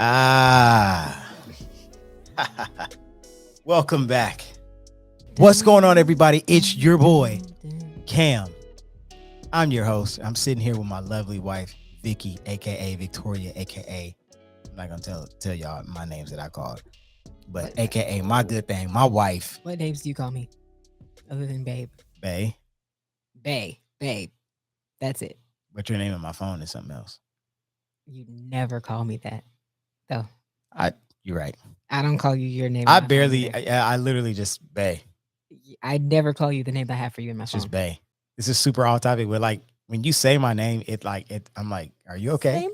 Ah, welcome back. What's going on, everybody? It's your boy, Cam. I'm your host. I'm sitting here with my lovely wife, Vicky, aka Victoria, aka. I'm not gonna tell y'all my names that I called, but aka my good thing, my wife. What names do you call me, other than babe? Bae. Babe. That's it. But your name on my phone is something else. You never call me that, though. You're right. I don't call you your name. I barely. I literally just Bae. I never call you the name I have for you in my It's phone. just Bae. This is super off topic, but like when you say my name, I'm like, are you okay?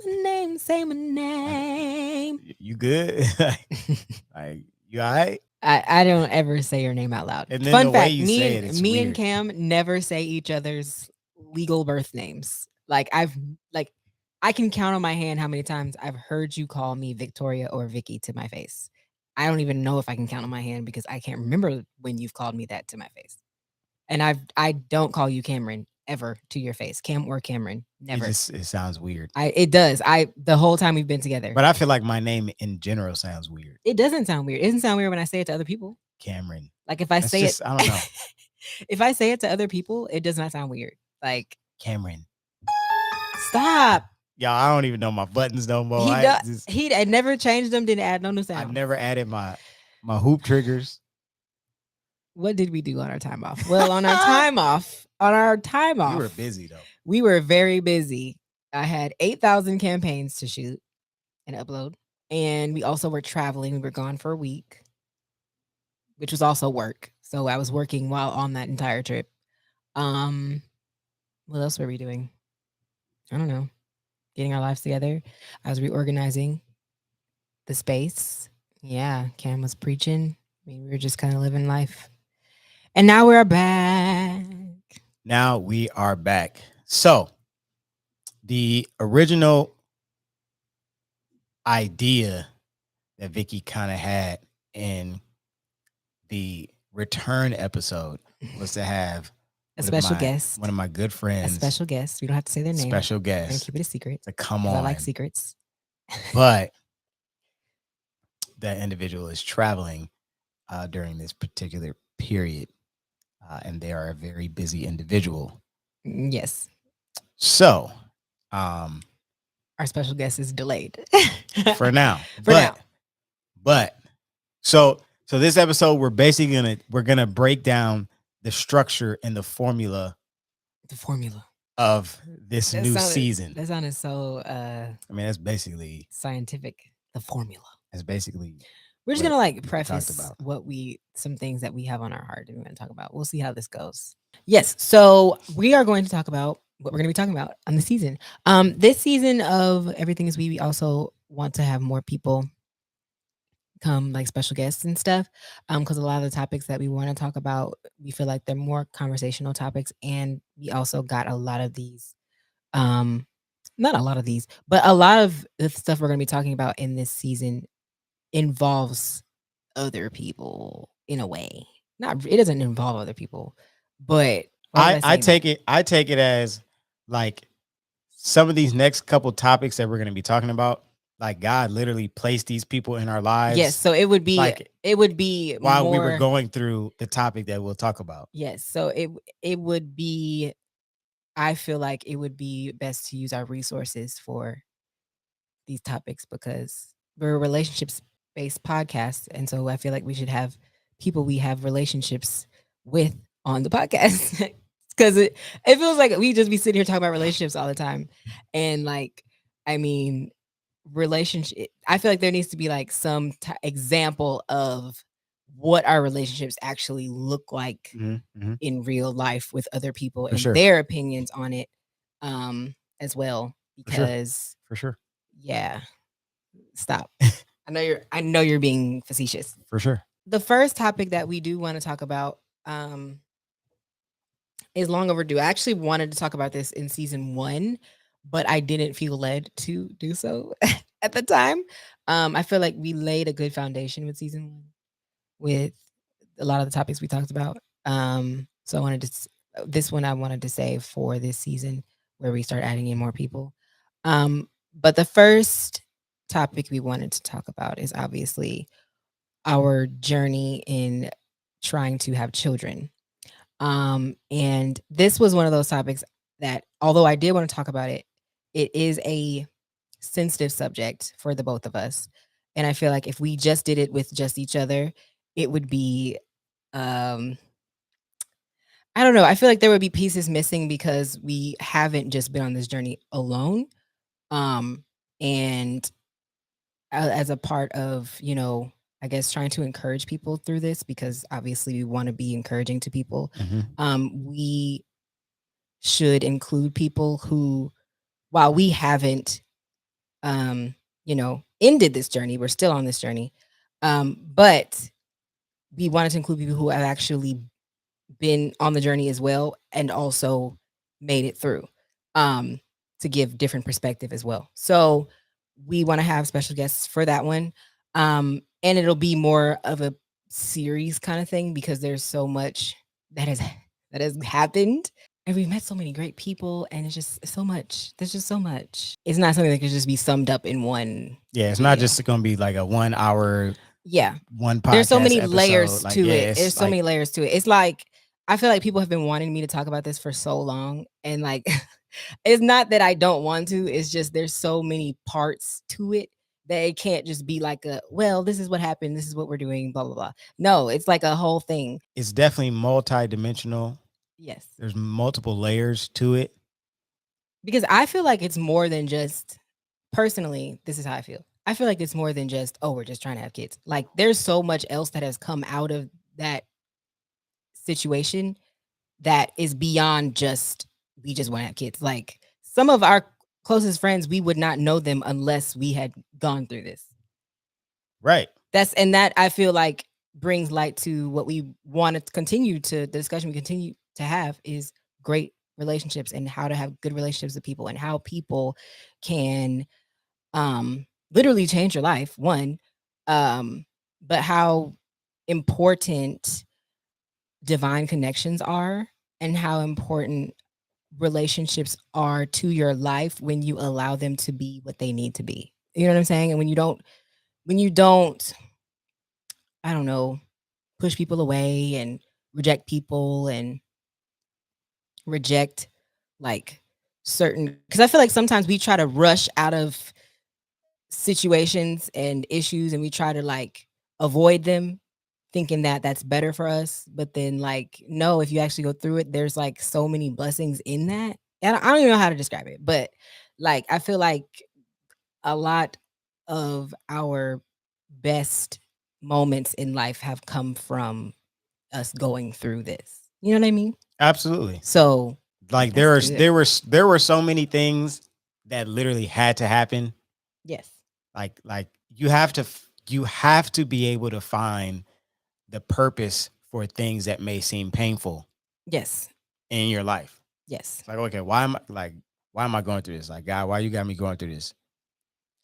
Say my name. You good? Like, you all right? I don't ever say your name out loud. And then Fun the way fact: you me say and it, it's me and weird. Cam never say each other's legal birth names. Like I can count on my hand how many times I've heard you call me Victoria or Vicky to my face. I don't even know if I can count on my hand because I can't remember when you've called me that to my face. And I don't call you Cameron ever to your face. Cam or Cameron, never. It sounds weird. It does. The whole time we've been together. But I feel like my name in general sounds weird. It doesn't sound weird. It doesn't sound weird when I say it to other people. Cameron. Like if I That's say just, it, I don't know. if I say it to other people, it does not sound weird. Like Cameron. Stop. Y'all, I don't even know my buttons no more. He had never changed them, didn't add no new sound. I've never added my hoop triggers. What did we do on our time off? Well, on our time off, You were busy though. We were very busy. I had 8,000 campaigns to shoot and upload. And we also were traveling. We were gone for a week, which was also work. So I was working while on that entire trip. What else were we doing? I don't know. Getting our lives together. I was reorganizing the space. Yeah, Cam was preaching. I mean, we were just kind of living life. And now we're back. Now we are back. So, the original idea that Vicky kind of had in the return episode was to have a special guest, one of my good friends, a special guest. We don't have to say their name. Special guest. We're gonna keep it a secret. To come on. I like secrets. But that individual is traveling during this particular period, and they are a very busy individual. Yes. So, our special guest is delayed for now. Now. But so this episode, we're basically gonna break down the structure and the formula. The formula of this new season. That sounded so. I mean, that's basically scientific. The formula. That's basically. We're just gonna preface some things that we have on our heart and we're gonna talk about. We'll see how this goes. Yes, so we are going to talk about what we're going to be talking about on the season. This season of Everything Is we also want to have more people come, like special guests and stuff, because a lot of the topics that we want to talk about, we feel like they're more conversational topics, and we also got a lot of these, not a lot of these, but a lot of the stuff we're going to be talking about in this season involves other people in a way. It doesn't involve other people, but I take it as like some of these next couple topics that we're going to be talking about, like God literally placed these people in our lives. Yes, so it would be while we were going through the topic that we'll talk about. Yes, so it would be, I feel like it would be best to use our resources for these topics because we're a relationships-based podcast, and so I feel like we should have people we have relationships with on the podcast because it feels like we just be sitting here talking about relationships all the time, and like, I mean, relationship. I feel like there needs to be like some example of what our relationships actually look like in real life with other people and their opinions on it, as well. Because for sure. Yeah. Stop. I know you're being facetious. For sure. The first topic that we do want to talk about is long overdue. I actually wanted to talk about this in season 1, but I didn't feel led to do so at the time. I feel like we laid a good foundation with season 1 with a lot of the topics we talked about. So I wanted to save for this season where we start adding in more people. But the first topic we wanted to talk about is obviously our journey in trying to have children. And this was one of those topics that, although I did want to talk about it, it is a sensitive subject for the both of us. And I feel like if we just did it with just each other, it would be, um, I don't know. I feel like there would be pieces missing because we haven't just been on this journey alone. Um, and as a part of, I guess trying to encourage people through this, because obviously we want to be encouraging to people. We should include people who, while we haven't, ended this journey, we're still on this journey. But we wanted to include people who have actually been on the journey as well and also made it through, um, to give different perspective as well. So we want to have special guests for that one. And it'll be more of a series kind of thing because there's so much that has happened. And we've met so many great people, and it's just so much. There's just so much. It's not something that could just be summed up in one. Yeah, it's not just going to be like a 1 hour, yeah, one podcast. There's so many episode. layers like, to yeah, it. There's so many layers to it. It's like I feel like people have been wanting me to talk about this for so long, and like it's not that I don't want to. It's just there's so many parts to it that it can't just be like this is what happened. This is what we're doing. Blah blah blah. No, it's like a whole thing. It's definitely multi-dimensional. Yes, there's multiple layers to it. Because I feel like it's more than just, personally, this is how I feel. I feel like it's more than just, oh, we're just trying to have kids. Like there's so much else that has come out of that situation that is beyond just, we just want to have kids. Like some of our closest friends, we would not know them unless we had gone through this. Right. That I feel like brings light to what we want to continue to, the discussion we continue to have is great relationships and how to have good relationships with people and how people can literally change your life, one, but how important divine connections are and how important relationships are to your life when you allow them to be what they need to be. You know what I'm saying? And when you don't, I don't know, push people away and reject people and reject like certain, because I feel like sometimes we try to rush out of situations and issues and we try to like avoid them thinking that that's better for us, but then like no, if you actually go through it, there's like so many blessings in that. And I don't even know how to describe it, but like I feel like a lot of our best moments in life have come from us going through this. You know what I mean? Absolutely. So like there were so many things that literally had to happen. Yes. Like you have to be able to find the purpose for things that may seem painful. Yes. In your life. Yes. Like, okay, why am I going through this? Like, God, why you got me going through this?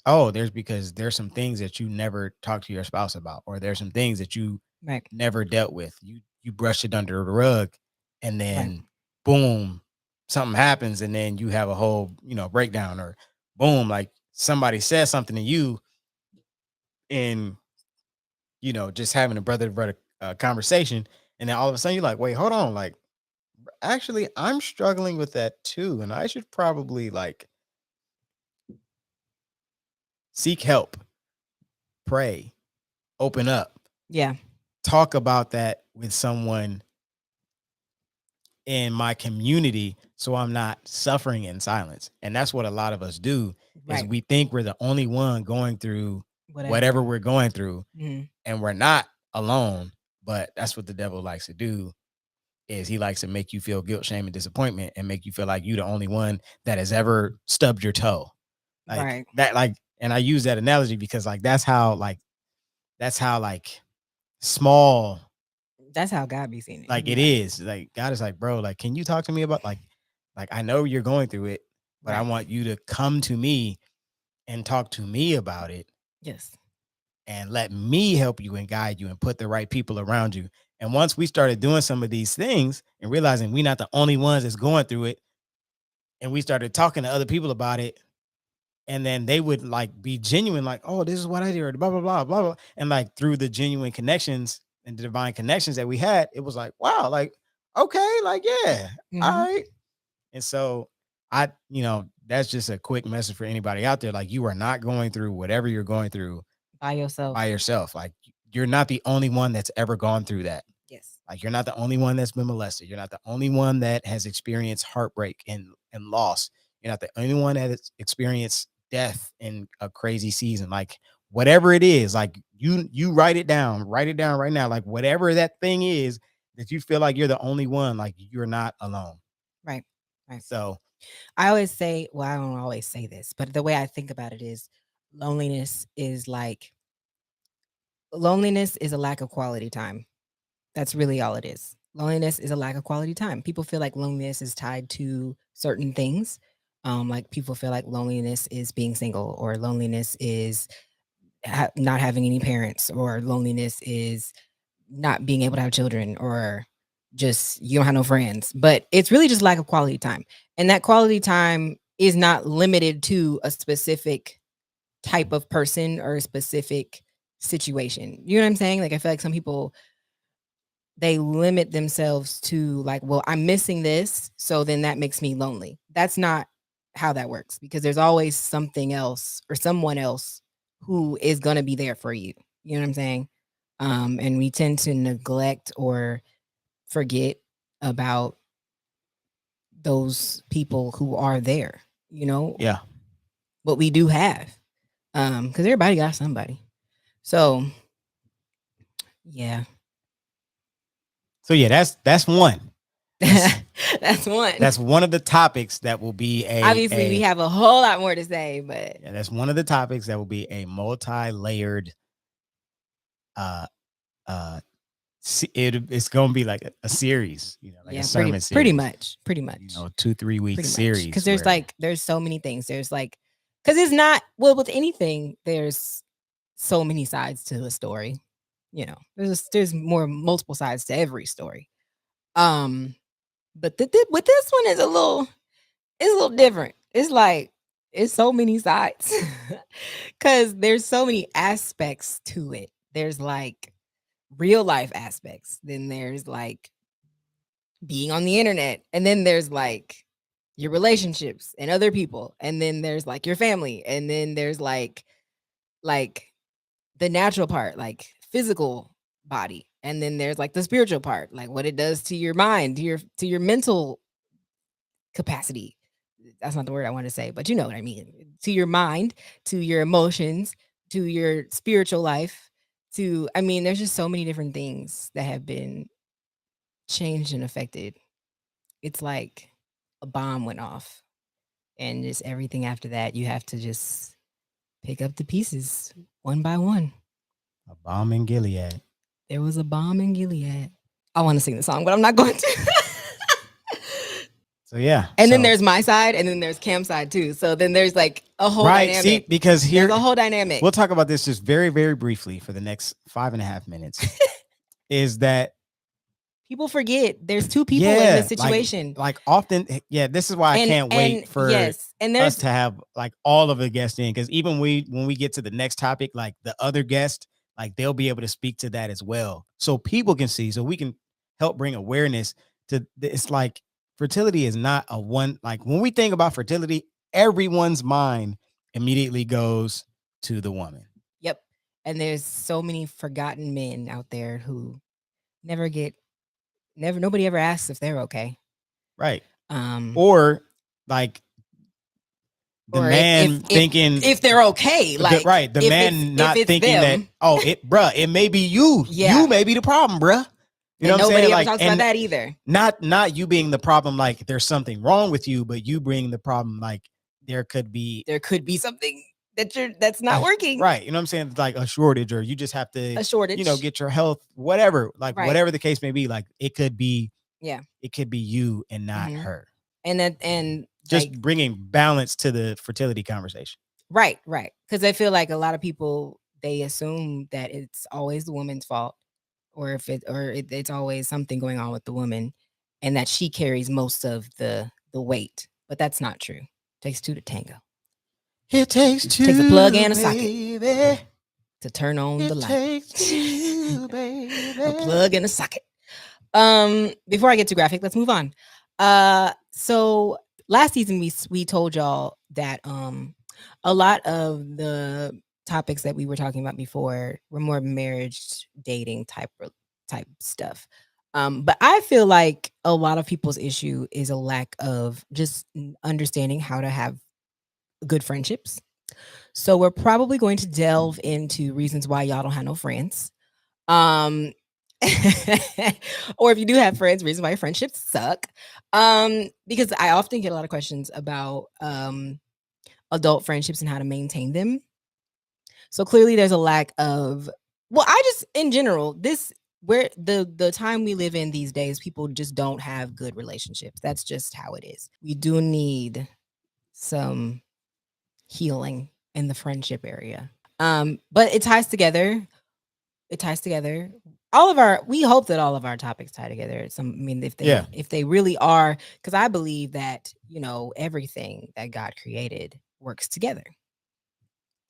Oh, because there's some things that you never talked to your spouse about, or there's some things that you never dealt with. You brushed it under the rug, and then boom, something happens, and then you have a whole breakdown, or boom, like somebody says something to you, and just having a brother to brother conversation, and then all of a sudden you're like, wait, hold on, like actually I'm struggling with that too, and I should probably like seek help, pray, open up. Yeah. Talk about that with someone in my community so I'm not suffering in silence. And that's what a lot of us do is we think we're the only one going through whatever we're going through, and we're not alone. But that's what the devil likes to do, is he likes to make you feel guilt, shame, and disappointment and make you feel like you're the only one that has ever stubbed your toe. Like that, and I use that analogy because that's how small. That's how God be seeing it. Like it is. Like God is like, bro, like, can you talk to me about like I know you're going through it, but I want you to come to me and talk to me about it. Yes. And let me help you and guide you and put the right people around you. And once we started doing some of these things and realizing we're not the only ones that's going through it, and we started talking to other people about it, and then they would like be genuine, like, oh, this is what I did, blah blah blah blah blah, and like through the genuine connections and the divine connections that we had, it was like, wow, like, okay, like, yeah, all Mhm. right. And so that's just a quick message for anybody out there. Like, you are not going through whatever you're going through By yourself. by yourself. Like, you're not the only one that's ever gone through that. Yes. Like, you're not the only one that's been molested. You're not the only one that has experienced heartbreak and loss. You're not the only one that has experienced death in a crazy season. Like, whatever it is, like, you write it down right now. Like, whatever that thing is that you feel like you're the only one, like, you're not alone. Right. Right. So I always say, well, I don't always say this, but the way I think about it is loneliness is a lack of quality time. That's really all it is. Loneliness is a lack of quality time. People feel like loneliness is tied to certain things. Like people feel like loneliness is being single, or loneliness is not having any parents, or loneliness is not being able to have children, or just you don't have no friends. But it's really just lack of quality time. And that quality time is not limited to a specific type of person or a specific situation. You know what I'm saying? Like I feel like some people, they limit themselves to like, well, I'm missing this, so then that makes me lonely. That's not how that works, because there's always something else or someone else who is going to be there for you. You know what I'm saying? And we tend to neglect or forget about those people who are there, yeah. what we do have. Because everybody got somebody. So yeah. So yeah, that's one. That's one. That's one of the topics that will be Obviously, we have a whole lot more to say, but yeah, that's one of the topics that will be a multi-layered uh it's gonna be like a series, like a sermon pretty series, much, pretty much, 2-3 week pretty much. series Because there's so many things. There's like, because it's not, well, with anything, there's so many sides to a story. There's more multiple sides to every story. But with this one is it's a little different. It's like it's so many sides because there's so many aspects to it. There's like real life aspects. Then there's like being on the internet, and then there's like your relationships and other people, and then there's like your family, and then there's like the natural part, like physical body, and then there's like the spiritual part, like what it does to your mind, to your mental capacity. That's not the word I want to say, but you know what I mean. To your mind, to your emotions, to your spiritual life, I mean, there's just so many different things that have been changed and affected. It's like a bomb went off, and just everything after that, you have to just pick up the pieces one by one. a bomb in Gilead. There was a bomb in Gilead. I want to sing the song, but I'm not going to. So yeah. And then there's my side, and then there's Cam's side too. So then there's like a whole dynamic. See, because here there's a whole dynamic. We'll talk about this just very, very briefly for the next 5.5 minutes. Is that people forget there's two people in this situation. Like often, this is why I can't wait for us to have like all of the guests in, because even when we get to the next topic, like the other guest, like they'll be able to speak to that as well, so people can see, so we can help bring awareness to. It's like fertility is not a one. Like when we think about fertility, everyone's mind immediately goes to the woman. Yep, and there's so many forgotten men out there who nobody ever asks if they're okay. Right. Or like the man thinking if they're okay, like the man not thinking them, that it may be you. Yeah. You may be the problem, bruh. You know what I'm saying? Nobody ever talks about that either. Not you being the problem, like there's something wrong with you, but you bring the problem, like there could be something that's not working. Right. You know what I'm saying? Like a shortage, or you just have to get your health, whatever, like whatever the case may be. Like it could be you and not her. And just like, bringing balance to the fertility conversation. Right. Because I feel like a lot of people, they assume that it's always the woman's fault, or it's always something going on with the woman, and that she carries most of the weight. But that's not true. It takes two to tango. It takes Takes a plug and a socket baby. to turn on the It light. takes two, baby. A plug and a socket. Before I get too graphic, let's move on. So last season we told y'all that a lot of the topics that we were talking about before were more marriage dating type stuff. But I feel like a lot of people's issue is a lack of just understanding how to have good friendships. So we're probably going to delve into reasons why y'all don't have no friends. Um or if you do have friends, reasons why your friendships suck. Because I often get a lot of questions about adult friendships and how to maintain them. So clearly there's a lack of, well, I just in general, this where the time we live in these days, people just don't have good relationships. That's just how it is. We do need some healing in the friendship area. But it ties together. It ties together. We hope that all of our topics tie together. If they really are, because I believe that, everything that God created works together.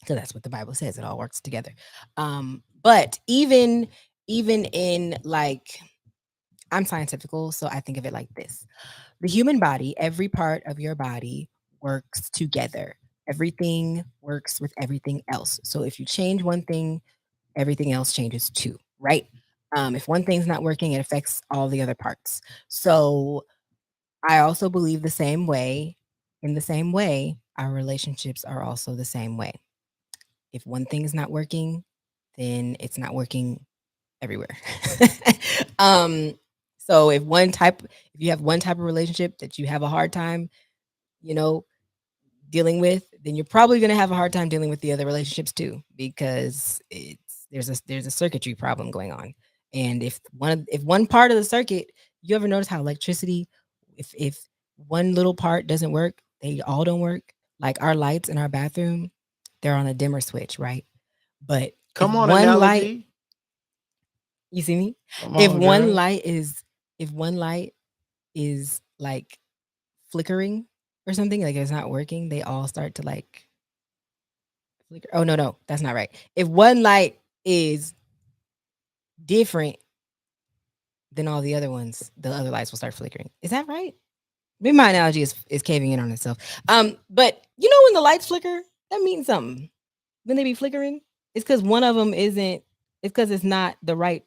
Because that's what the Bible says. It all works together. But even in like, I'm scientifical, so I think of it like this. The human body, every part of your body works together. Everything works with everything else. So if you change one thing, everything else changes too, right? If one thing's not working, it affects all the other parts. So I also believe in the same way, our relationships are also the same way. If one thing is not working, then it's not working everywhere. So if you have one type of relationship that you have a hard time, dealing with, then you're probably going to have a hard time dealing with the other relationships too, because there's a circuitry problem going on. And if one part of the circuit, you ever notice how electricity, if one little part doesn't work, they all don't work. Like our lights in our bathroom, they're on a dimmer switch, right? But Come if on, one analogy. light, you see me? Come If on, one girl. light is like flickering or something, like it's not working, they all start to like flicker. Oh no, that's not right. If one light is different than all the other ones, the other lights will start flickering. Is that right? Maybe my analogy is caving in on itself. But when the lights flicker, that means something. When they be flickering, it's because one of them isn't. It's because it's not the right.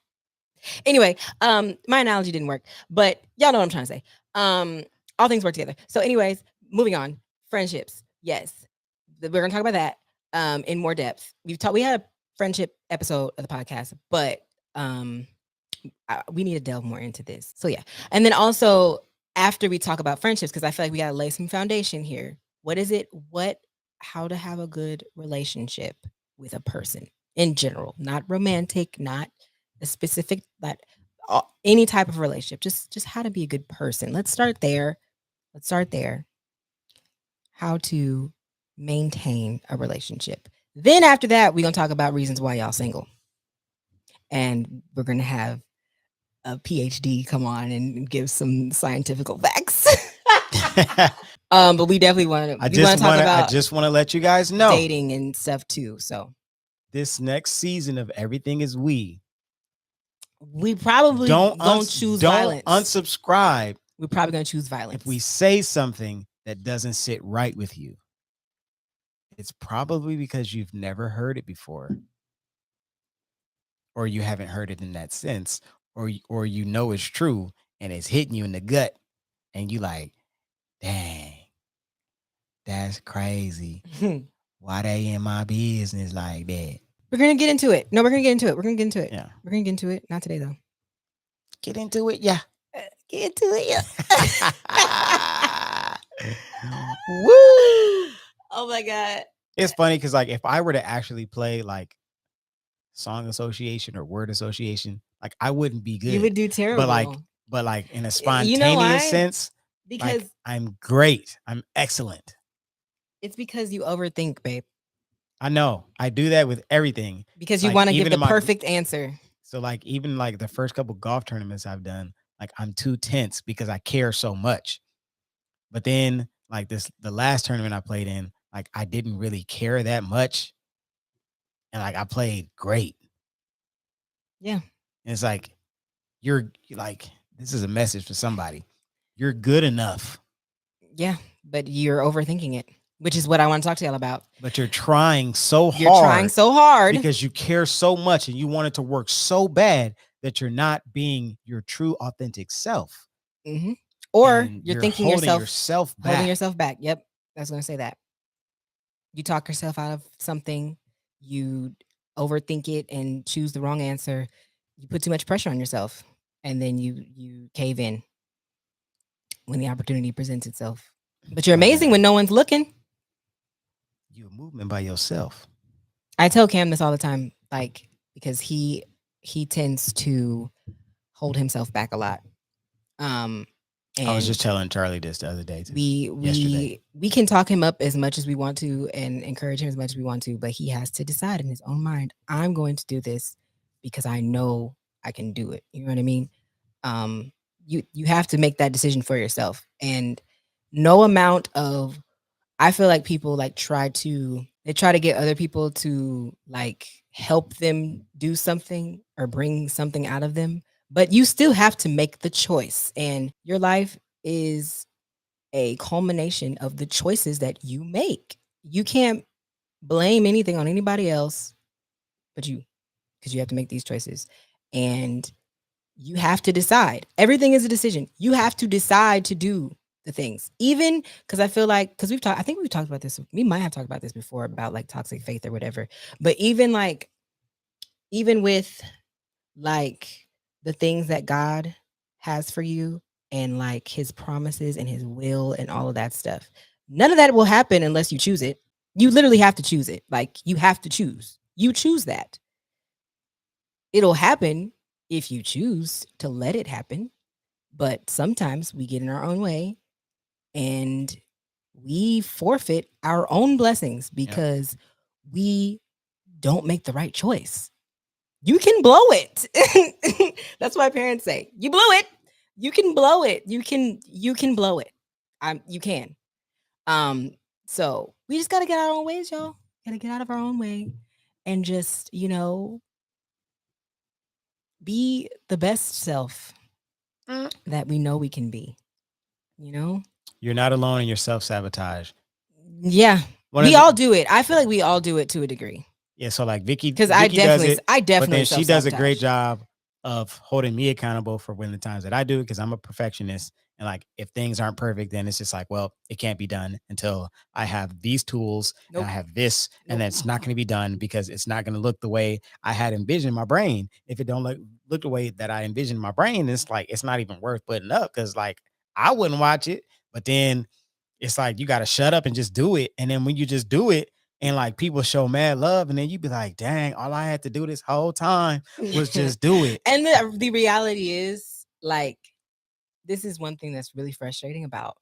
Anyway, my analogy didn't work, but y'all know what I'm trying to say. All things work together. So, anyways, moving on. Friendships, yes, we're gonna talk about that in more depth. We had a friendship episode of the podcast, but we need to delve more into this. So yeah, and then also after we talk about friendships, because I feel like we gotta lay some foundation here. What is it? How to have a good relationship with a person in general, not romantic, not a specific, but any type of relationship. Just how to be a good person. Let's start there. How to maintain a relationship. Then after that, we're gonna talk about reasons why y'all single, and we're gonna have a PhD come on and give some scientific facts. But we definitely want to. I just want to let you guys know dating and stuff too. So this next season of Everything Is We probably don't choose violence. Unsubscribe. We're probably gonna choose violence if we say something that doesn't sit right with you. It's probably because you've never heard it before, or you haven't heard it in that sense, or it's true and it's hitting you in the gut, and you like, dang, that's crazy. Why they in my business like that? We're gonna get into it. No, we're gonna get into it. Yeah, we're gonna get into it. Not today though. Get into it, yeah. Get into it, yeah. Woo! Oh my god. It's funny because like if I were to actually play like song association or word association, like I wouldn't be good. You would do terrible. But like in a spontaneous sense, because like, I'm great. I'm excellent. It's because you overthink, babe. I know. I do that with everything. Because you want to give the perfect answer. So like even like the first couple golf tournaments I've done, like I'm too tense because I care so much. But then like the last tournament I played in, like I didn't really care that much, and like I played great. Yeah. And it's like you're like this is a message for somebody. You're good enough, Yeah. But you're overthinking it, which is what I want to talk to y'all about. but you're trying so You're trying hard so hard. because you care so much and you want it to work so bad that you're not being your true authentic self. Mhm. Or And you're you're thinking holding yourself back. holding yourself back. Yep. I was going to say that. You talk yourself out of something, you overthink it and choose the wrong answer. You put too much pressure on yourself, and then you cave in when the opportunity presents itself. But you're amazing when no one's looking. You're a movement by yourself. I tell Cam this all the time, like, because he tends to hold himself back a lot. And I was just telling Charlie this the other day too. we can talk him up as much as we want to and encourage him as much as we want to, but he has to decide in his own mind, I'm going to do this because I know I can do it. You know what I mean? You have to make that decision for yourself. And no amount of, I feel like people like try to get other people to like help them do something or bring something out of them, but you still have to make the choice. And your life is a culmination of the choices that you make. You can't blame anything on anybody else but you, because you have to make these choices. And you have to decide. Everything is a decision. You have to decide to do the things. Even because I feel like, because I think we've talked about this. We might have talked about this before about like toxic faith or whatever. But even with like the things that God has for you and like his promises and his will and all of that stuff, none of that will happen unless you choose it. You literally have to choose it. Like you have to choose. You choose that. It'll happen if you choose to let it happen. But sometimes we get in our own way and we forfeit our own blessings because we don't make the right choice. You can blow it. That's what parents say. You blew it. You can blow it. You can blow it. You can. So we just gotta get out of our own ways, y'all. Gotta get out of our own way and just, be the best self that we know we can be. You're not alone in your self-sabotage. Yeah. We all do it. I feel like we all do it to a degree. Yeah, so like Vicky Because does it, I definitely but then she does a great self-sabotage. job of holding me accountable for when the times that I do, because I'm a perfectionist. And like if things aren't perfect, then it's just like, well, it can't be done until I have these tools and I have this, and then it's not going to be done because it's not going to look the way I had envisioned in my brain. If it don't look the way that I envisioned in my brain, it's like it's not even worth putting up, because like I wouldn't watch it. But then it's like you got to shut up and just do it. And then when you just do it, and like people show mad love, and then you be like, dang, all I had to do this whole time was just do it. And the reality is, like, this is one thing that's really frustrating about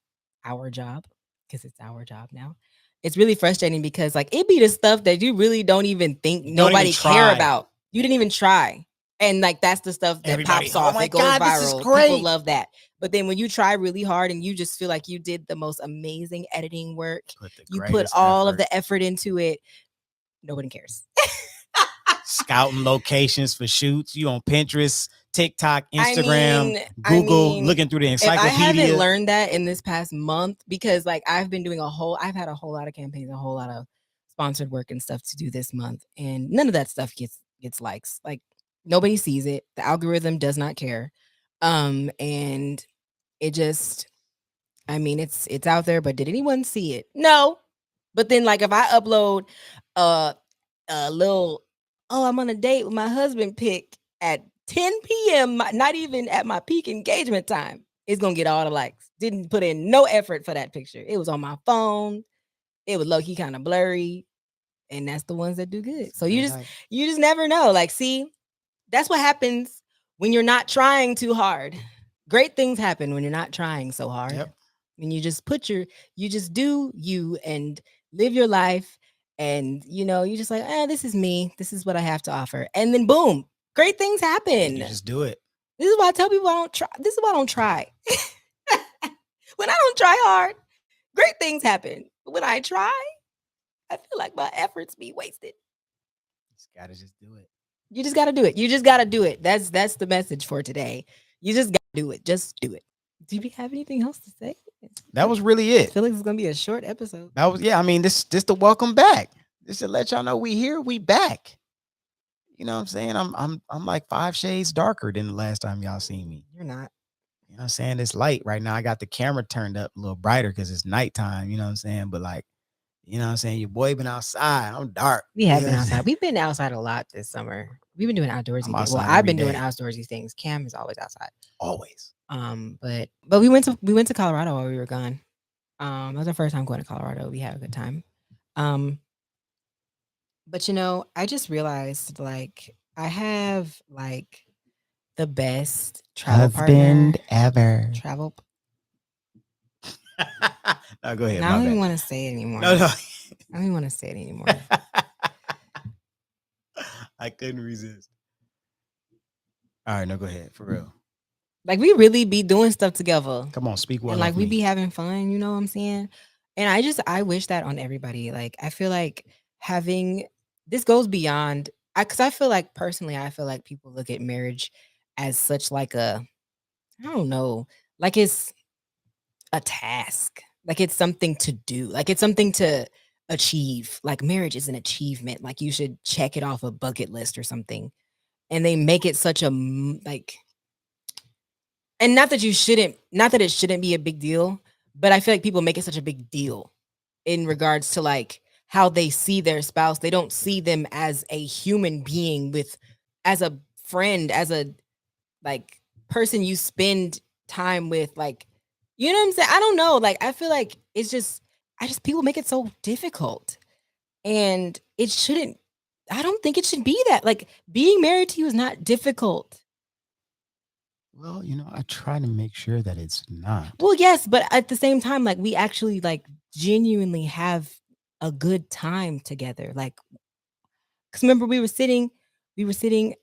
our job, because it's our job now. It's really frustrating because like it be the stuff that you really don't even think nobody care about. You didn't even try. And like that's the stuff that pops off. It goes viral. People love that. But then when you try really hard and you just feel like you did the most amazing editing work, you put all of the effort into it, nobody cares. Scouting locations for shoots, you on Pinterest, TikTok, Instagram, Google, looking through the encyclopedia. I haven't learned that in this past month because like I've had a whole lot of campaigns, a whole lot of sponsored work and stuff to do this month, and none of that stuff gets likes. Like nobody sees it. The algorithm does not care. And it just, it's out there, but did anyone see it? No. But then like if I upload a little, oh, I'm on a date with my husband pic at 10 p.m., not even at my peak engagement time, it's gonna get all the likes. Didn't put in no effort for that picture. It was on my phone. It was low-key kind of blurry. And that's the ones that do good. So you just never know. Like, see, that's what happens when you're not trying too hard. Great things happen when you're not trying so hard. Yep. When you just you just do you and live your life, and you're just like, this is me. This is what I have to offer. And then boom, great things happen. You just do it. This is why I tell people I don't try. This is why I don't try. When I don't try hard, great things happen. But when I try, I feel like my efforts be wasted. Just gotta just do it. You just gotta do it. You just gotta do it. That's the message for today. You just gotta do it. Just do it. Do you have anything else to say? That was really I it. feel like it's gonna be a short episode. That was, yeah. I mean, this the welcome back. Just to let y'all know we here, we back. You know what I'm saying? I'm like 5 shades darker than the last time y'all seen me. You're not. You know what I'm saying? It's light right now. I got the camera turned up a little brighter because it's nighttime. You know what I'm saying? But like, you know what I'm saying? Your boy been outside. I'm dark. We You have know been what I'm saying? outside. We've been outside a lot this summer. We've been doing outdoorsy I'm things. Well, outside I've every been doing day. outdoorsy things. Cam is always outside. Always. But we went to Colorado while we were gone. That was our first time going to Colorado. We had a good time. Um, but I just realized like I have like the best travel partner. Husband ever. Travel. No, go ahead. And I My don't even bad. want to say it anymore. No, no. I don't even want to say it anymore. I couldn't resist. All right, no, go ahead. For real. Like we really be doing stuff together. Come on, speak well And like of we me. be having fun, you know what I'm saying? And I wish that on everybody. Like I feel like having this goes beyond because I feel like personally, I feel like people look at marriage as such like I don't know, like it's a task. Like it's something to do. Like it's something to achieve. Like marriage is an achievement. Like you should check it off a bucket list or something. And they make it such a like and not that it shouldn't be a big deal, but I feel like people make it such a big deal in regards to like how they see their spouse. They don't see them as a human being with as a friend, as a like person you spend time with, like you know what I'm saying? I don't know. Like I feel like it's just I just people make it so difficult. And it shouldn't I don't think it should be that. Like being married to you is not difficult. Well, I try to make sure that it's not. Well, yes, but at the same time, like we actually like genuinely have a good time together. Like, cause remember we were sitting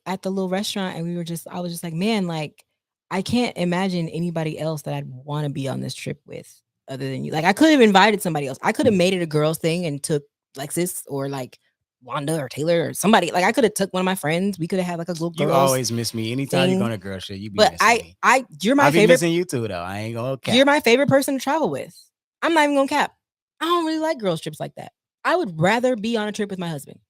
at the little restaurant, and I was just like, man, like I can't imagine anybody else that I'd want to be on this trip with other than you. Like, I could have invited somebody else. I could have made it a girls thing and took Lexus or like Wanda or Taylor or somebody. Like, I could have took one of my friends. We could have had like a little You girls. always miss me. Anytime you're thing. going to girl shit, you be But missing me. you're I my be favorite. missing you too, though. I ain't gonna cap. You're my favorite person to travel with. I'm not even gonna cap. I don't really like girls trips like that. I would rather be on a trip with my husband.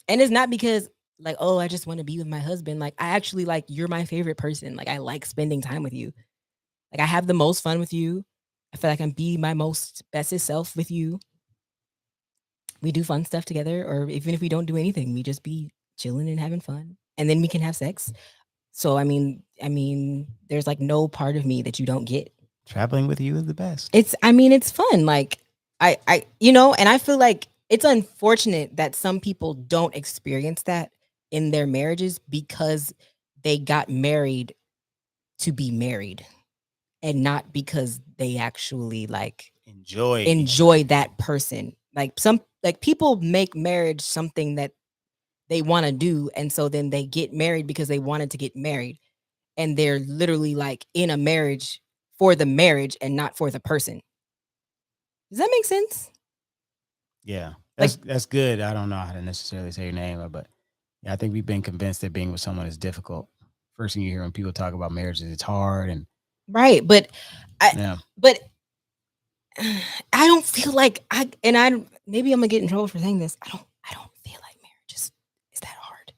And it's not because like, oh, I just want to be with my husband. Like I actually like you're my favorite person. Like I like spending time with you. Like I have the most fun with you. I feel like I can be my most bestest self with you. We do fun stuff together, or even if we don't do anything, we just be chilling and having fun. And then we can have sex. So I mean, there's like no part of me that you don't get. Traveling with you is the best. It's fun. Like and I feel like it's unfortunate that some people don't experience that in their marriages because they got married to be married and not because they actually like enjoy that person. Like some like people make marriage something that they want to do, and so then they get married because they wanted to get married, and they're literally like in a marriage for the marriage and not for the person. Does that make sense? Yeah, that's good. I don't know how to necessarily say your name, but yeah, I think we've been convinced that being with someone is difficult. First thing you hear when people talk about marriage is it's hard, and Right, but yeah, but I don't feel like I maybe I'm gonna get in trouble for saying this. I don't feel like marriage is that hard.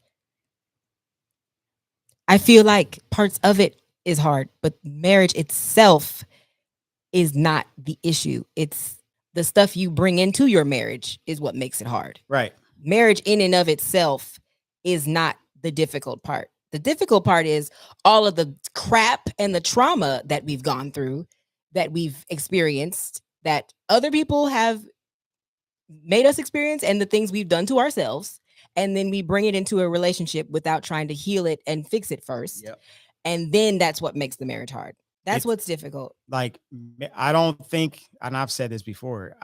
I feel like parts of it is hard, but marriage itself is not the issue. It's the stuff you bring into your marriage is what makes it hard. right. Marriage in and of itself is not the difficult part. The difficult part is all of the crap and the trauma that we've gone through, that we've experienced, that other people have made us experience, and the things we've done to ourselves. And then we bring it into a relationship without trying to heal it and fix it first. Yep. And then that's what makes the marriage hard. That's what's difficult. Like I don't think, and I've said this before,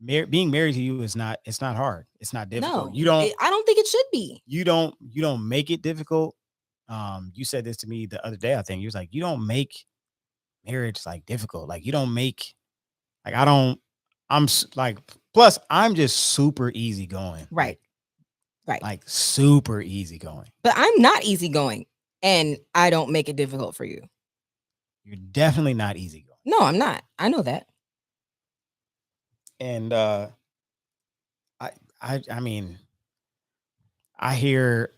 being married to you is not, it's not hard. It's not difficult. No, I don't think it should be. You don't make it difficult. You said this to me the other day. I think you was like, you don't make marriage like difficult. Like you don't make, like, I'm like, plus I'm just super easygoing. Right. Right. Like super easygoing. But I'm not easygoing, and I don't make it difficult for you. You're definitely not easygoing. No, I'm not. I know that. And I I mean, I hear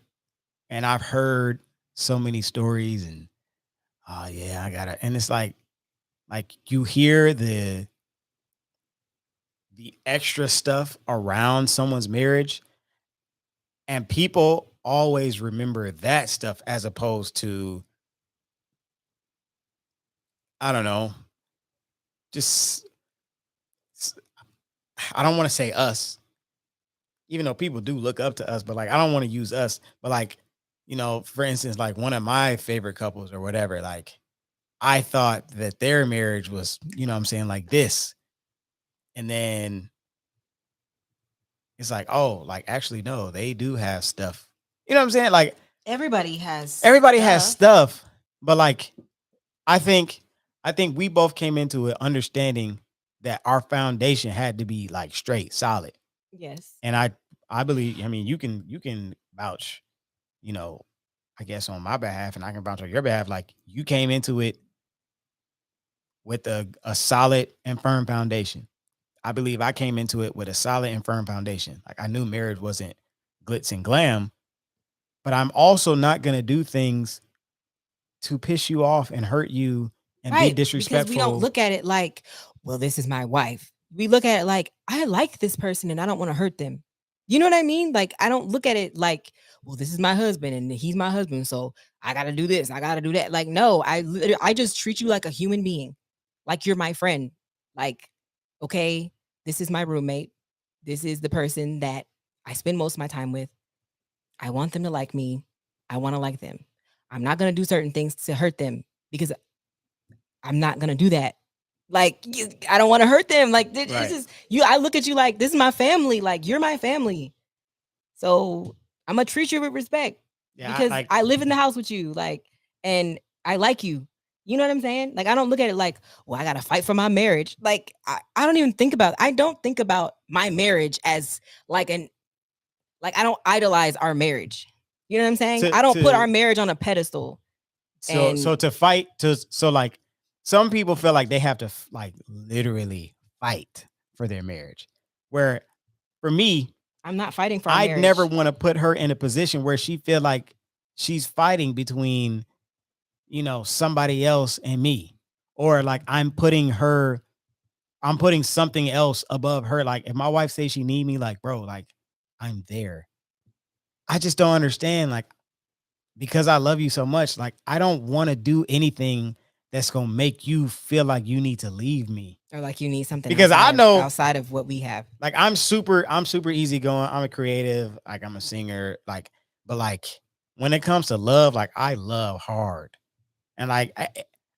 and I've heard so many stories and oh yeah, I gotta and it's like you hear the extra stuff around someone's marriage and people always remember that stuff as opposed to I don't know, just I don't want to say us, even though people do look up to us, but like I don't want to use us, but like, for instance, like one of my favorite couples or whatever, like I thought that their marriage was, what I'm saying, like this. And then it's like, oh, like actually, no, they do have stuff. You know what I'm saying? Like Everybody has everybody has stuff, but like I think we both came into it understanding that our foundation had to be like straight, solid. Yes. And I believe, I mean, you can vouch, you know, I guess on my behalf and I can vouch on your behalf. Like you came into it with a solid and firm foundation. I believe I came into it with a solid and firm foundation. Like I knew marriage wasn't glitz and glam, but I'm also not going to do things to piss you off and hurt you and be disrespectful. Because we don't look at it like, well, this is my wife. We look at it like, I like this person and I don't want to hurt them. You know what I mean? Like, I don't look at it like, well, this is my husband and he's my husband. So I got to do this. I got to do that. Like, no, I just treat you like a human being. Like you're my friend. Like, okay, this is my roommate. This is the person that I spend most of my time with. I want them to like me. I want to like them. I'm not going to do certain things to hurt them because I'm not going to do that. Like, I don't want to hurt them. Like, this is you. I look at you like, this is my family. Like, you're my family. So I'm going to treat you with respect because I live in the house with you. Like, and I like you. You know what I'm saying? Like, I don't look at it like, well, I got to fight for my marriage. Like, I don't even think about, I don't think about my marriage as like I don't idolize our marriage. You know what I'm saying? I don't put our marriage on a pedestal. So to fight so like some people feel like they have to like literally fight for their marriage. Where for me, I'm not fighting for our marriage. I'd never want to put her in a position where she feel like she's fighting between, somebody else and me. Or like I'm putting something else above her. Like if my wife says she need me, like, bro, like I'm there. I just don't understand. Like, because I love you so much, like I don't want to do anything that's gonna make you feel like you need to leave me or like you need something because I know outside of what we have. Like I'm super easygoing. I'm a creative. Like I'm a singer. Like, but like when it comes to love, like I love hard, and like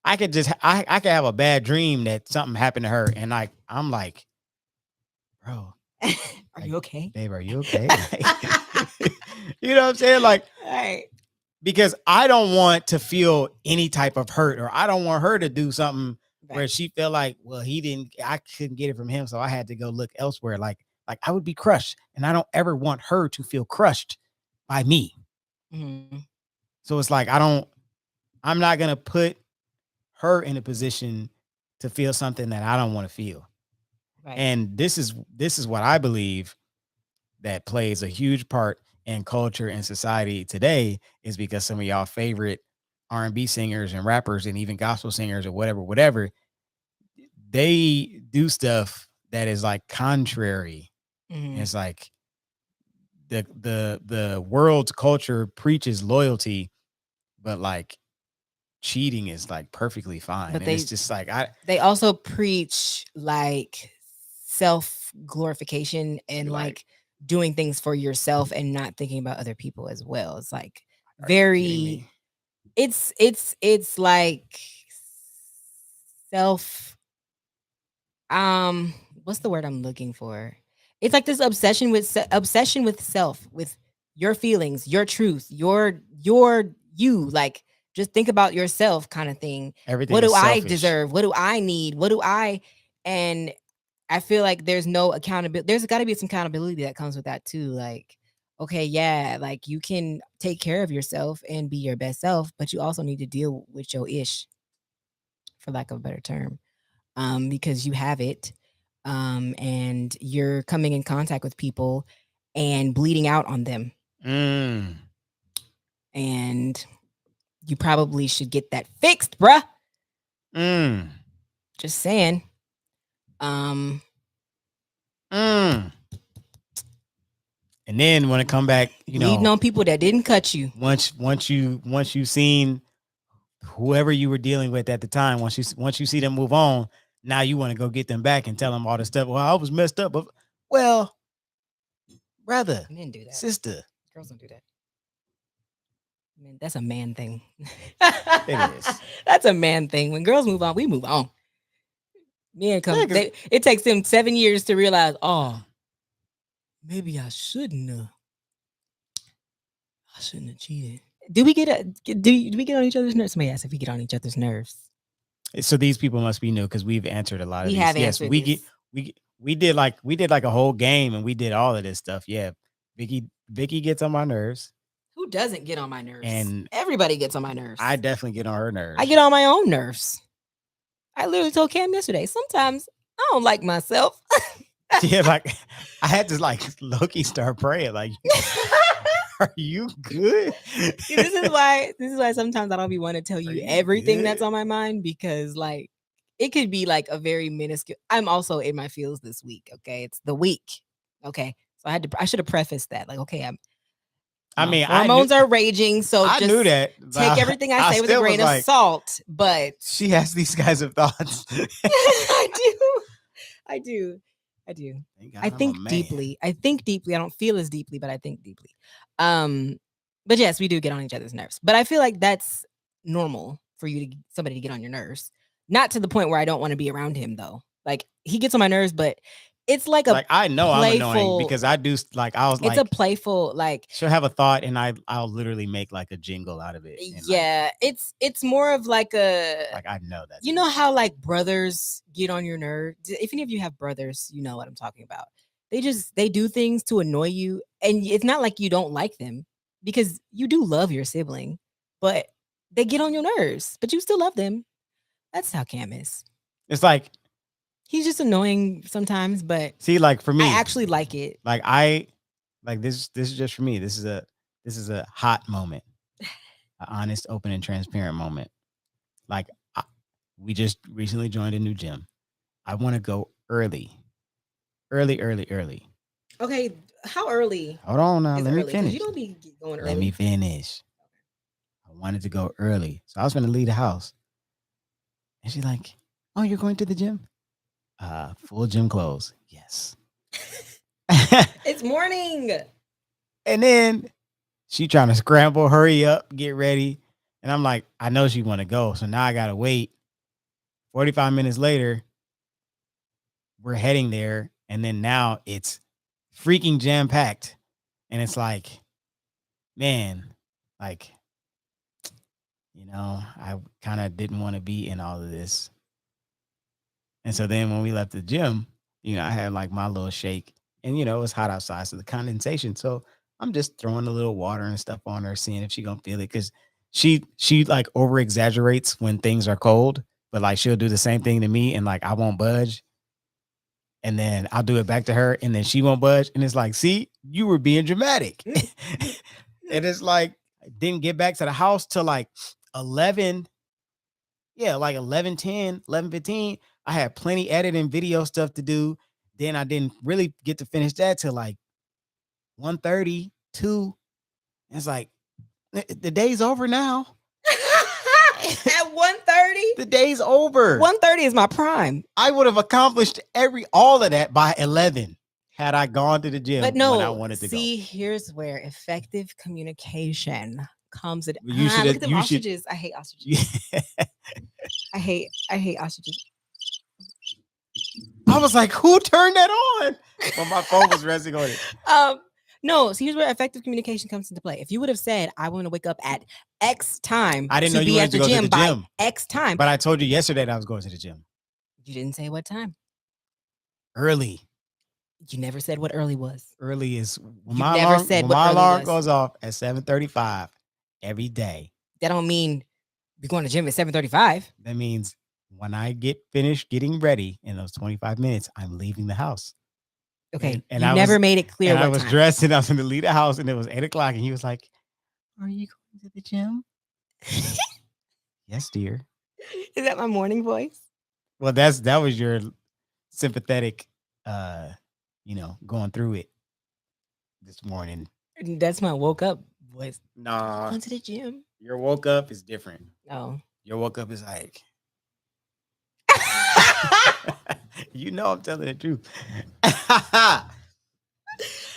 I could just I could have a bad dream that something happened to her, and like I'm like, bro, are you okay, babe? Are you okay? You know what I'm saying? Like, all right. Because I don't want to feel any type of hurt, or I don't want her to do something where she feel like, well, I couldn't get it from him, so I had to go look elsewhere. Like I would be crushed, and I don't ever want her to feel crushed by me. Mm-hmm. So it's like I'm not gonna put her in a position to feel something that I don't want to feel. Right. And this is what I believe that plays a huge part in culture and society today is because some of y'all favorite R&B singers and rappers and even gospel singers or whatever, they do stuff that is like contrary. Mm-hmm. It's like the world's culture preaches loyalty, but like cheating is like perfectly fine. But it's just like they also preach like self glorification and like doing things for yourself and not thinking about other people as well. It's like very it's like self what's the word I'm looking for? It's like this obsession with self, with your feelings, your truth, your you, like just think about yourself kind of thing. Everything what do I deserve? What do I need? What do I and I feel like there's no accountability. There's got to be some accountability that comes with that too. Like, okay, yeah, like you can take care of yourself and be your best self, but you also need to deal with your ish, for lack of a better term, because you have it, and you're coming in contact with people and bleeding out on them, and you probably should get that fixed, bruh. Just saying. And then when it come back, Bleeding on people that didn't cut you. Once you seen whoever you were dealing with at the time, once you see them move on, now you want to go get them back and tell them all the stuff. Well, I was messed up, but well, brother, men do that. Sister, girls don't do that. Man, that's a man thing. It is. That's a man thing. When girls move on, we move on. Men come. It takes them 7 years to realize, oh, maybe I shouldn't have. I shouldn't have cheated. Do we get on each other's nerves? Somebody asked if we get on each other's nerves. So these people must be new because we've answered a lot of these. Yes, we did like a whole game and we did all of this stuff. Yeah, Vicky gets on my nerves. Who doesn't get on my nerves? And everybody gets on my nerves. I definitely get on her nerves. I get on my own nerves. I literally told Cam yesterday, sometimes I don't like myself. Yeah, like I had to like low-key start praying. Like, are you good? See, this is why sometimes I don't be wanting to tell you everything that's on my mind, because like it could be like a very minuscule. I'm also in my feels this week. Okay, it's the week. Okay, so I should have prefaced that. Like, okay, hormones are raging, so I knew that. Take everything I say with a grain of salt. But she has these kinds of thoughts. I do. I think deeply. I don't feel as deeply, but I think deeply. But yes, we do get on each other's nerves. But I feel like that's normal for somebody to get on your nerves. Not to the point where I don't want to be around him though. Like he gets on my nerves, but it's like I know playful, I'm annoying because I do it's a playful she'll have a thought and I'll literally make like a jingle out of it. Yeah, it's more of like a I know that. You know how like brothers get on your nerves? If any of you have brothers, you know what I'm talking about. They do things to annoy you, and it's not like you don't like them because you do love your sibling, but they get on your nerves, but you still love them. That's how Cam is. It's like he's just annoying sometimes, but see, like for me, I actually like it. Like this is just for me. This is a hot moment, an honest, open, and transparent moment. Like we just recently joined a new gym. I want to go early. Okay, how early? Hold on now. Let me finish. You don't be going early. Let me finish. I wanted to go early, so I was going to leave the house, and she's like, "Oh, you're going to the gym? Full gym clothes. Yes. It's morning." And then she trying to scramble, hurry up, get ready. And I'm like, I know she want to go. So now I got to wait. 45 minutes later, we're heading there. And then now it's freaking jam packed. And it's like, man, like, I kind of didn't want to be in all of this. And so then when we left the gym, I had like my little shake and, it was hot outside. So the condensation. So I'm just throwing a little water and stuff on her, seeing if she gonna feel it. Cause she like over exaggerates when things are cold, but like she'll do the same thing to me and like I won't budge. And then I'll do it back to her and then she won't budge. And it's like, see, you were being dramatic. And it's like, I didn't get back to the house till like 11. Yeah, like 11:10, 11:15. I had plenty editing video stuff to do. Then I didn't really get to finish that till like 1:30, 2. It's like the day's over now. At 1:30? The day's over. 1:30 is my prime. I would have accomplished all of that by 11 had I gone to the gym when I wanted to go. See, here's where effective communication comes in. You should look at them ostriches. I hate ostriches. I hate ostriches. I was like, who turned that on? Well, my phone was resting on it. No, so here's where effective communication comes into play. If you would have said, I want to wake up at X time, I didn't know you wanted to go to the gym by X time. But I told you yesterday that I was going to the gym. You didn't say what time. Early. You never said what early was. Early is when You never said when what my early alarm was. goes off at 7:35 every day. That don't mean we're going to gym at 7:35. That means when I get finished getting ready in those 25 minutes, I'm leaving the house. Okay, And you I never was made it clear and I what was time. dressed and I was going to leave the house and it was 8:00 and he was like, "Are you going to the gym?" Yes, dear. Is that my morning voice? Well, that was your sympathetic, going through it this morning. That's my woke up voice. Nah, Going to the gym. your woke up is different. Oh. Your woke up is like, I'm telling the truth.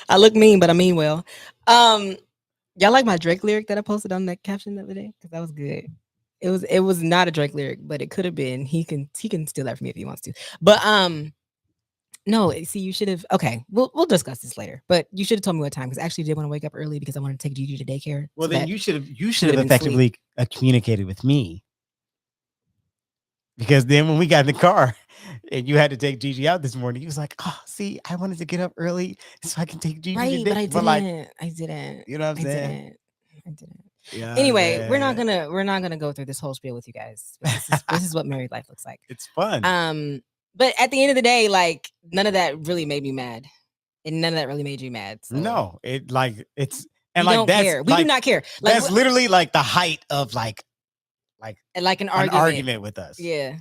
I look mean, but I mean well. Y'all like my Drake lyric that I posted on that caption the other day? Because that was good. It was not a Drake lyric, but it could have been. He can steal that from me if he wants to. But no, see, you should have. Okay, we'll discuss this later. But you should have told me what time because I actually did want to wake up early because I wanted to take Gigi to daycare. Well, so then that you should have would've been effectively communicated with me. Because then when we got in the car and you had to take Gigi out this morning, you was like, "Oh, see, I wanted to get up early so I can take Gigi right, today." but I didn't. I didn't. You know what I'm saying? I didn't. Yeah. Anyway, we're not gonna go through this whole spiel with you guys. But this is what married life looks like. It's fun. But at the end of the day, like none of that really made me mad, and none of that really made you mad. So. No, it's and we don't care. We do not care. Like that's literally like the height of like an argument with us. Yeah.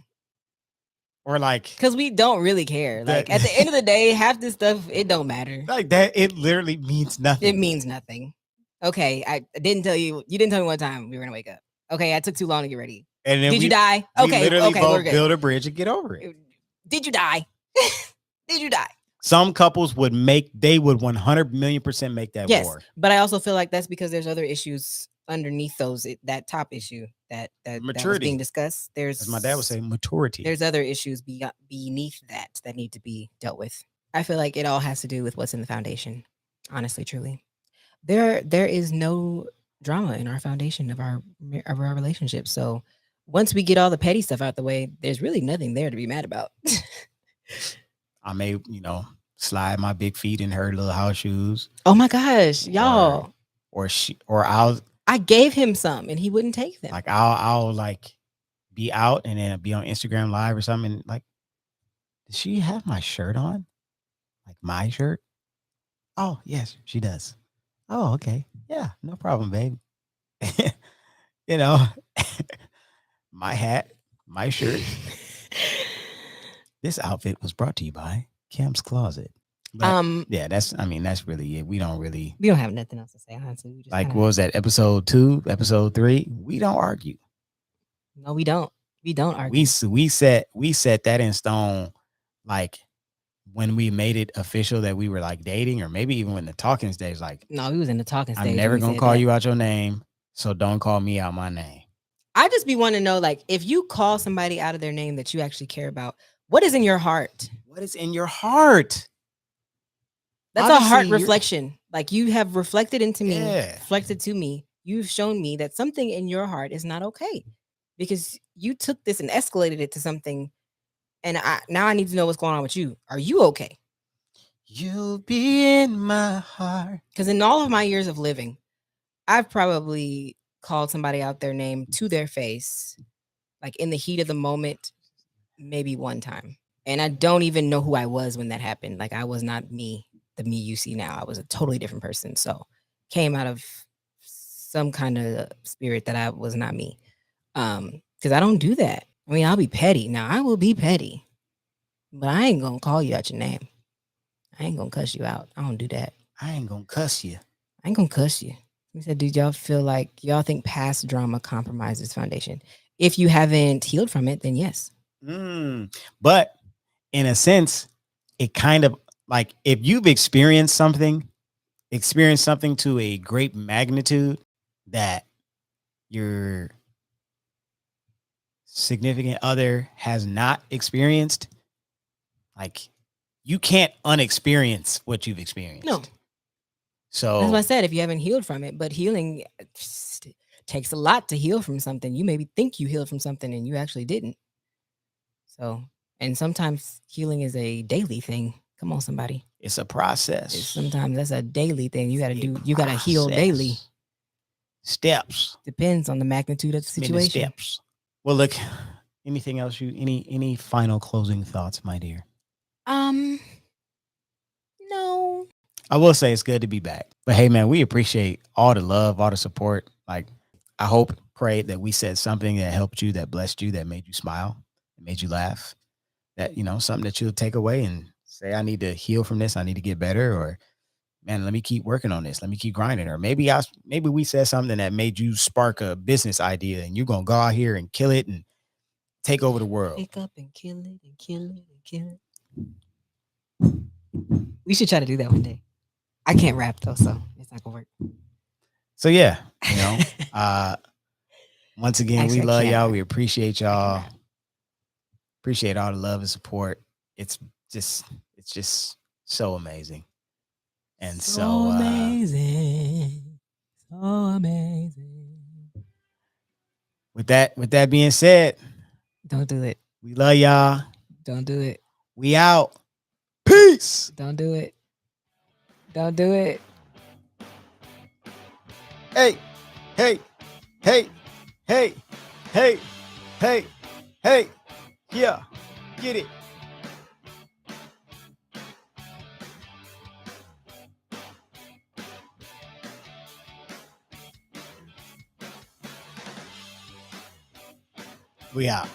Or like because we don't really care. Like at the end of the day, half this stuff it don't matter. Like that, it literally means nothing. It means nothing. Okay, I didn't tell you. You didn't tell me what time we were gonna wake up. Okay, I took too long to get ready. And then did you die? Okay, literally okay, both we're good. Build a bridge and get over it. Did you die? Did you die? Some couples would 100 million% make that war. But I also feel like that's because there's other issues underneath that top issue that was being discussed. There's, as my dad would say, maturity. There's other issues beneath that need to be dealt with. I feel like it all has to do with what's in the foundation. Honestly, truly, there is no drama in our foundation of our relationship. So once we get all the petty stuff out the way, there's really nothing there to be mad about. I may, slide my big feet in her little house shoes. Oh my gosh, y'all! I gave him some and he wouldn't take them. Like I'll like be out and then be on Instagram Live or something. And like, does she have my shirt on? Like my shirt? Oh yes, she does. Oh okay, yeah, no problem, babe. My hat, my shirt. This outfit was brought to you by Cam's Closet. But, yeah, that's really it. We don't have nothing else to say, honestly. We just what was that, episode 2, episode 3? We don't argue. No, we don't. We don't argue. We set that in stone, like when we made it official that we were like dating, or maybe even when the talking stage. Like, no, we was in the talking stage. I'm never gonna call you out your name, so don't call me out my name. I just be wanting to know, like, if you call somebody out of their name that you actually care about, what is in your heart? What is in your heart? That's obviously a heart reflection. Like you have reflected into me, reflected to me. You've shown me that something in your heart is not okay because you took this and escalated it to something. And now I need to know what's going on with you. Are you okay? You'll be in my heart. Because in all of my years of living, I've probably called somebody out their name to their face, like in the heat of the moment, maybe one time. And I don't even know who I was when that happened. Like I was not me. The me you see now. I was a totally different person. So came out of some kind of spirit that I was not me. Because I don't do that. I mean, I'll be petty. Now I will be petty, but I ain't gonna call you out your name. I ain't gonna cuss you out. I don't do that. I ain't gonna cuss you. I ain't gonna cuss you. He said, did y'all feel like y'all think past drama compromises foundation? If you haven't healed from it, then yes. But in a sense, it kind of, like if you've experienced something to a great magnitude that your significant other has not experienced, like you can't unexperience what you've experienced. No. So that's what I said, if you haven't healed from it, but healing takes a lot to heal from something. You maybe think you healed from something and you actually didn't. So And sometimes healing is a daily thing. Come on, somebody. It's a process. Sometimes that's a daily thing. You got to It's a do. You got to heal daily. process. Steps. Depends on the magnitude of the Many situation. steps. Well, look. Anything else? Any final closing thoughts, my dear? No. I will say it's good to be back. But hey, man, we appreciate all the love, all the support. Like, I hope, pray that we said something that helped you, that blessed you, that made you smile, that made you laugh. That, something that you'll take away and say, I need to heal from this. I need to get better. Or, man, let me keep working on this. Let me keep grinding. Or maybe we said something that made you spark a business idea and you're going to go out here and kill it and take over the world. Pick up and kill it and kill it and kill it. We should try to do that one day. I can't rap though, so it's not gonna work. So yeah, once again, Actually, we love y'all. rap. We appreciate y'all. Appreciate all the love and support. It's just so amazing. And so amazing. So amazing. With that being said, don't do it. We love y'all. Don't do it. We out. Peace. Don't do it. Don't do it. Hey, hey, hey, hey, hey, hey, hey. Yeah, get it. We out.